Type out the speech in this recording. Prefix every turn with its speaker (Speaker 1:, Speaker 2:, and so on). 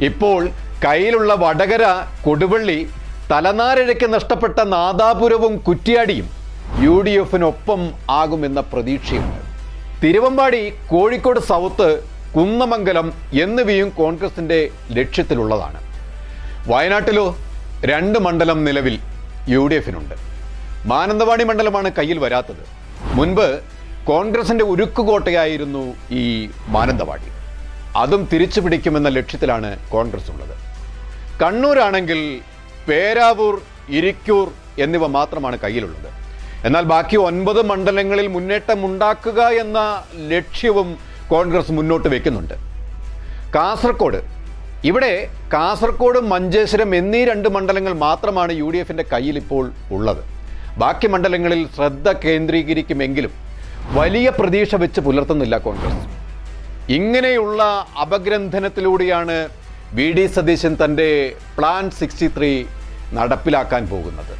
Speaker 1: ഇപ്പോൾ കയ്യിലുള്ള വടകര, കൊടുവള്ളി, തലനാരിഴയ്ക്ക് നഷ്ടപ്പെട്ട നാദാപുരവും കുറ്റ്യാടിയും UDF-നൊപ്പം ആകുമെന്ന പ്രതീക്ഷയുണ്ട്. തിരുവമ്പാടി, കോഴിക്കോട് സൗത്ത്, കുന്നമംഗലം എന്നിവയും കോൺഗ്രസിൻ്റെ ലക്ഷ്യത്തിലുള്ളതാണ്. വയനാട്ടിലോ 2 മണ്ഡലം നിലവിൽ UDF-നുണ്ട്. മാനന്തവാടി മണ്ഡലമാണ് കയ്യിൽ വരാത്തത്. മുൻപ് കോൺഗ്രസിൻ്റെ ഉരുക്കുകോട്ടയായിരുന്നു ഈ മാനന്തവാടി. അതും തിരിച്ചു പിടിക്കുമെന്ന ലക്ഷ്യത്തിലാണ് കോൺഗ്രസ് ഉള്ളത്. കണ്ണൂരാണെങ്കിൽ പേരാവൂർ, ഇരിക്കൂർ എന്നിവ മാത്രമാണ് കയ്യിലുള്ളത്. എന്നാൽ ബാക്കി 9 മണ്ഡലങ്ങളിൽ മുന്നേറ്റമുണ്ടാക്കുക എന്ന ലക്ഷ്യവും കോൺഗ്രസ് മുന്നോട്ട് വയ്ക്കുന്നുണ്ട്. കാസർഗോഡ്, ഇവിടെ കാസർഗോഡ്, മഞ്ചേശ്വരം എന്നീ 2 മണ്ഡലങ്ങൾ മാത്രമാണ് UDF-ൻ്റെ കയ്യിൽ ഇപ്പോൾ ഉള്ളത്. ബാക്കി മണ്ഡലങ്ങളിൽ ശ്രദ്ധ കേന്ദ്രീകരിക്കുമെങ്കിലും വലിയ പ്രതീക്ഷ വെച്ച് പുലർത്തുന്നില്ല കോൺഗ്രസ്. ഇങ്ങനെയുള്ള അപഗ്രന്ഥനത്തിലൂടെയാണ് VD സതീശൻ തൻ്റെ പ്ലാൻ 63 നടപ്പിലാക്കാൻ പോകുന്നത്.